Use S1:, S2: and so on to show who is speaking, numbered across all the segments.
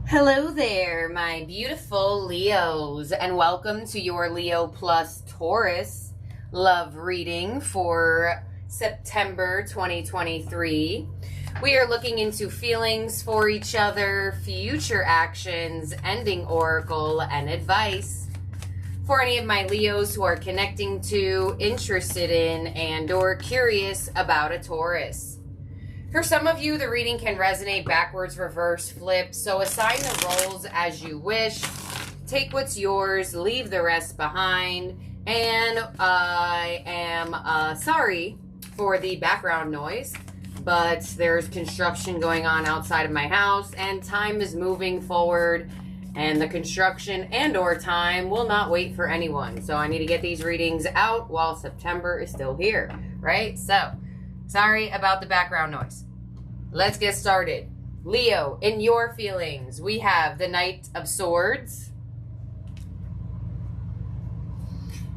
S1: Hello there, my beautiful Leos, and welcome to your Leo plus Taurus love reading for September 2023. We are looking into feelings for each other, future actions, ending oracle, and advice for any of my Leos who are connecting to, interested in, and or curious about a Taurus. For some of you, the reading can resonate backwards, reverse, flip, so assign the roles as you wish. Take what's yours, leave the rest behind, and I am sorry for the background noise, but there's construction going on outside of my house, and time is moving forward, and the construction and or time will not wait for anyone. So I need to get these readings out while September is still here, right? So sorry about the background noise. Let's get started. Leo, in your feelings, we have the Knight of Swords,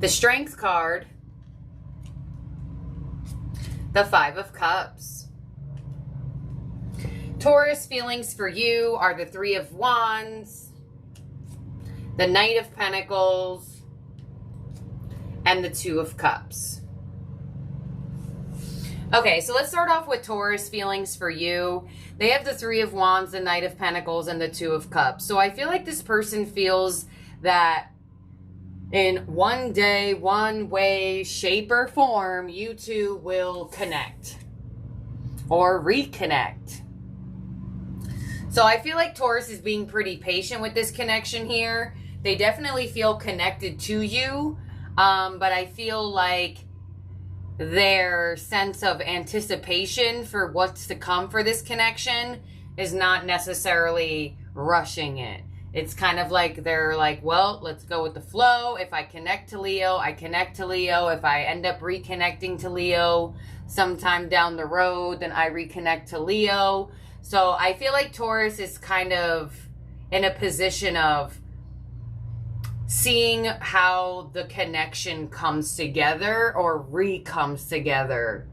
S1: the Strength card, the Five of Cups. Taurus, feelings for you are the Three of Wands, the Knight of Pentacles, and the Two of Cups. Okay, so let's start off with Taurus feelings for you. They have the Three of Wands, the Knight of Pentacles, and the Two of Cups. So I feel like this person feels that in one day, one way, shape, or form, you two will connect or reconnect. So I feel like Taurus is being pretty patient with this connection here. They definitely feel connected to you, but I feel like their sense of anticipation for what's to come for this connection is not necessarily rushing it. It's kind of like they're like, well, let's go with the flow. If I connect to Leo, I connect to Leo. If I end up reconnecting to Leo sometime down the road, then I reconnect to Leo. So I feel like Taurus is kind of in a position of seeing how the connection comes together or re-comes together.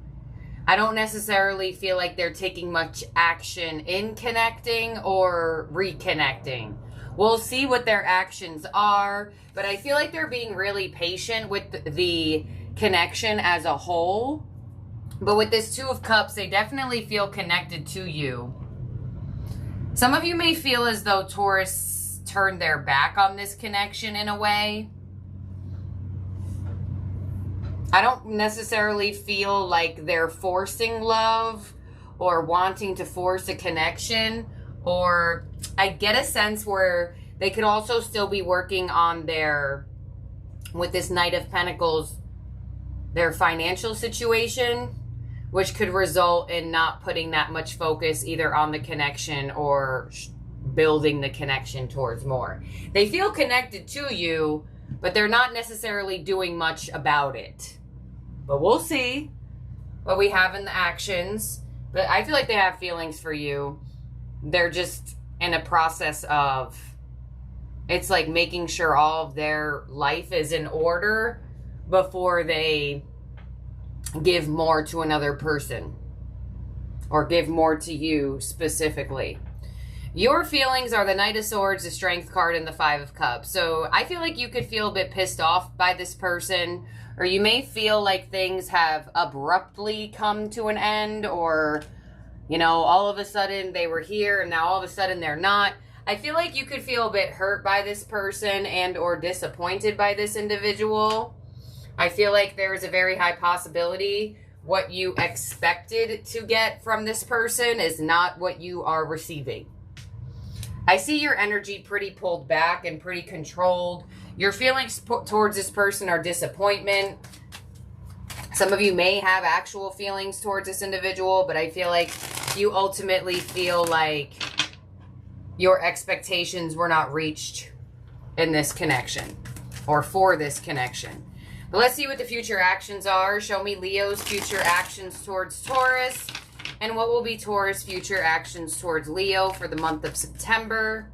S1: I don't necessarily feel like they're taking much action in connecting or reconnecting. We'll see what their actions are, but I feel like they're being really patient with the connection as a whole. But with this Two of Cups, they definitely feel connected to you. Some of you may feel as though Taurus turned their back on this connection in a way. I don't necessarily feel like they're forcing love or wanting to force a connection, or I get a sense where they could also still be working on with this Knight of Pentacles, their financial situation, which could result in not putting that much focus either on the connection or building the connection towards more. They feel connected to you, but they're not necessarily doing much about it. But we'll see what we have in the actions. But I feel like they have feelings for you. They're just in a process of, it's like making sure all of their life is in order before they give more to another person or give more to you specifically. Your feelings are the Knight of Swords, the Strength card, and the Five of Cups. So I feel like you could feel a bit pissed off by this person, or you may feel like things have abruptly come to an end, or, you know, all of a sudden they were here and now all of a sudden they're not. I feel like you could feel a bit hurt by this person and or disappointed by this individual. I feel like there is a very high possibility what you expected to get from this person is not what you are receiving. I see your energy pretty pulled back and pretty controlled. Your feelings towards this person are disappointment. Some of you may have actual feelings towards this individual, but I feel like you ultimately feel like your expectations were not reached in this connection or for this connection. But let's see what the future actions are. Show me Leo's future actions towards Taurus. And what will be Taurus' future actions towards Leo for the month of September?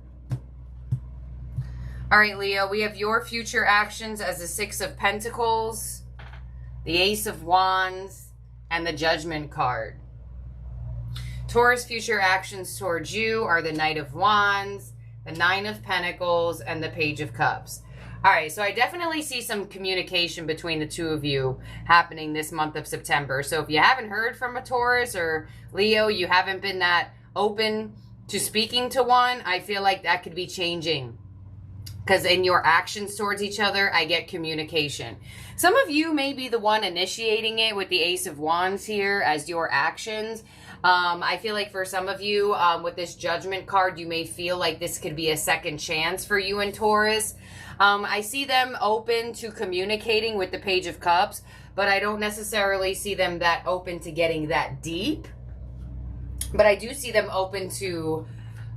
S1: All right, Leo, we have your future actions as the Six of Pentacles, the Ace of Wands, and the Judgment card. Taurus' future actions towards you are the Knight of Wands, the Nine of Pentacles, and the Page of Cups. All right, so I definitely see some communication between the two of you happening this month of September. So if you haven't heard from a Taurus or Leo, you haven't been that open to speaking to one, I feel like that could be changing. Because in your actions towards each other, I get communication. Some of you may be the one initiating it with the Ace of Wands here as your actions. I feel like for some of you, with this Judgment card, you may feel like this could be a second chance for you and Taurus. I see them open to communicating with the Page of Cups, but I don't necessarily see them that open to getting that deep. But I do see them open to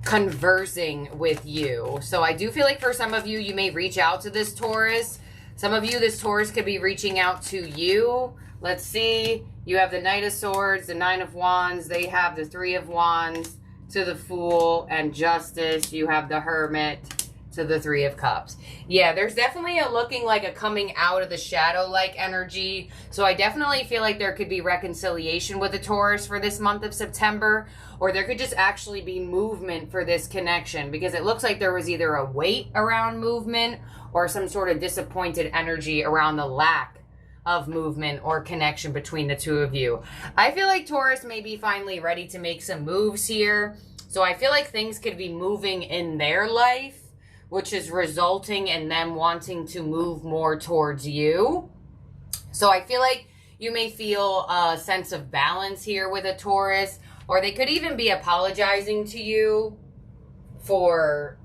S1: conversing with you. So I do feel like for some of you, you may reach out to this Taurus. Some of you, this Taurus could be reaching out to you. Let's see. You have the Knight of Swords, the Nine of Wands. They have the Three of Wands to the Fool and Justice. You have the Hermit to the Three of Cups. Yeah, there's definitely a looking like a coming out of the shadow-like energy. So I definitely feel like there could be reconciliation with the Taurus for this month of September, or there could just actually be movement for this connection, because it looks like there was either a weight around movement or some sort of disappointed energy around the lack of movement or connection between the two of you. I feel like Taurus may be finally ready to make some moves here. So I feel like things could be moving in their life, which is resulting in them wanting to move more towards you. So I feel like you may feel a sense of balance here with a Taurus, or they could even be apologizing to you for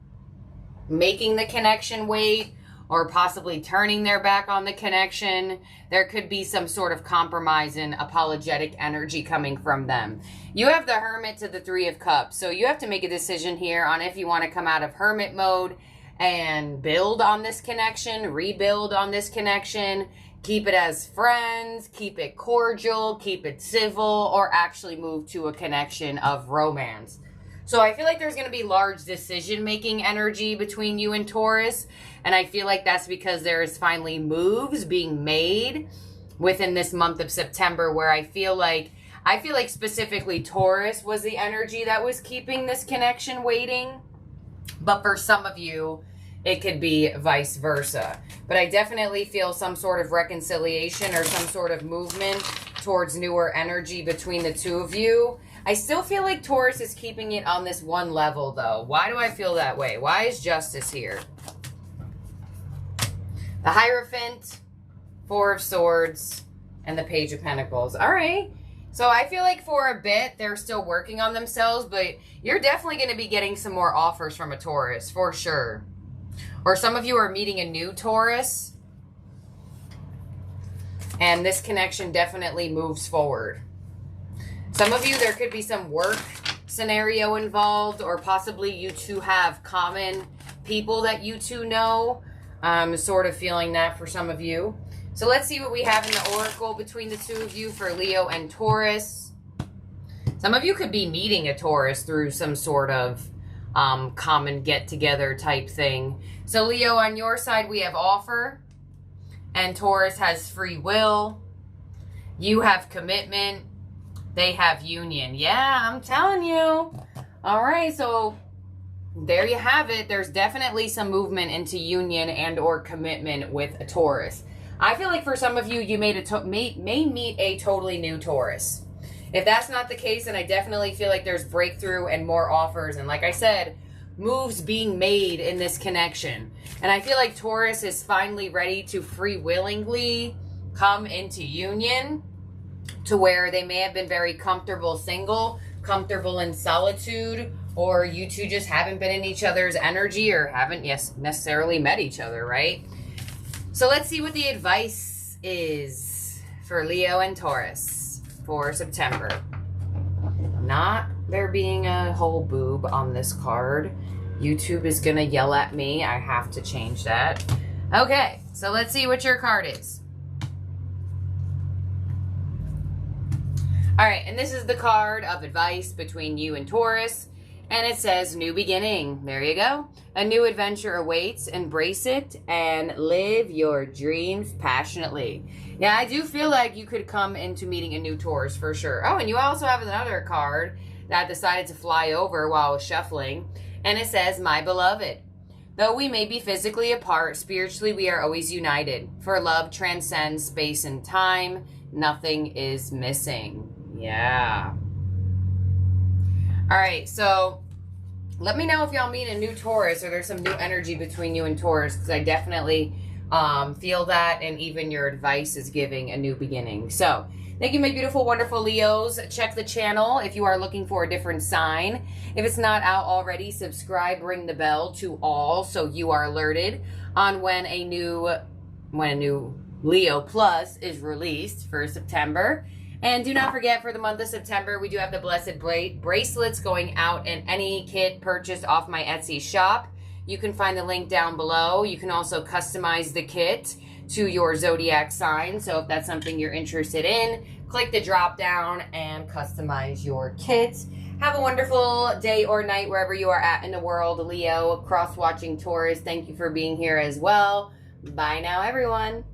S1: making the connection wait, or possibly turning their back on the connection. There could be some sort of compromise and apologetic energy coming from them. You have the Hermit to the Three of Cups. So you have to make a decision here on if you want to come out of Hermit mode and build on this connection, rebuild on this connection, keep it as friends, keep it cordial, keep it civil, or actually move to a connection of romance. So I feel like there's going to be large decision-making energy between you and Taurus. And I feel like that's because there is finally moves being made within this month of September, where I feel like specifically Taurus was the energy that was keeping this connection waiting. But for some of you, it could be vice versa. But I definitely feel some sort of reconciliation or some sort of movement towards newer energy between the two of you. I still feel like Taurus is keeping it on this one level, though. Why do I feel that way? Why is Justice here? The Hierophant, Four of Swords, and the Page of Pentacles. All right. So I feel like for a bit, they're still working on themselves, but you're definitely going to be getting some more offers from a Taurus, for sure. Or some of you are meeting a new Taurus, and this connection definitely moves forward. Some of you, there could be some work scenario involved, or possibly you two have common people that you two know. I'm sort of feeling that for some of you. So let's see what we have in the Oracle between the two of you for Leo and Taurus. Some of you could be meeting a Taurus through some sort of common get-together type thing. So Leo, on your side, we have offer, and Taurus has free will. You have commitment. They have union. Yeah, I'm telling you. All right, so there you have it. There's definitely some movement into union and or commitment with a Taurus. I feel like for some of you, you may meet a totally new Taurus. If that's not the case, then I definitely feel like there's breakthrough and more offers. And like I said, moves being made in this connection. And I feel like Taurus is finally ready to free willingly come into union, to where they may have been very comfortable single, comfortable in solitude, or you two just haven't been in each other's energy or haven't necessarily met each other, right? So let's see what the advice is for Leo and Taurus for September. Not there being a whole boob on this card. YouTube is going to yell at me. I have to change that. Okay, so let's see what your card is. All right, and this is the card of advice between you and Taurus. And it says, new beginning. There you go. A new adventure awaits. Embrace it and live your dreams passionately. Yeah, I do feel like you could come into meeting a new Taurus for sure. Oh, and you also have another card that decided to fly over while I was shuffling. And it says, my beloved, though we may be physically apart, spiritually we are always united. For love transcends space and time. Nothing is missing. Yeah. All right, so let me know if y'all meet a new Taurus or there's some new energy between you and Taurus, because I definitely feel that, and even your advice is giving a new beginning. So thank you, my beautiful, wonderful Leos. Check the channel if you are looking for a different sign. If it's not out already, subscribe, ring the bell to all so you are alerted on when a new Leo Plus is released for September. And do not forget, for the month of September, we do have the Blessed Bracelets going out in any kit purchased off my Etsy shop. You can find the link down below. You can also customize the kit to your zodiac sign. So if that's something you're interested in, click the drop down and customize your kit. Have a wonderful day or night wherever you are at in the world, Leo. Cross-watching Taurus, thank you for being here as well. Bye now, everyone.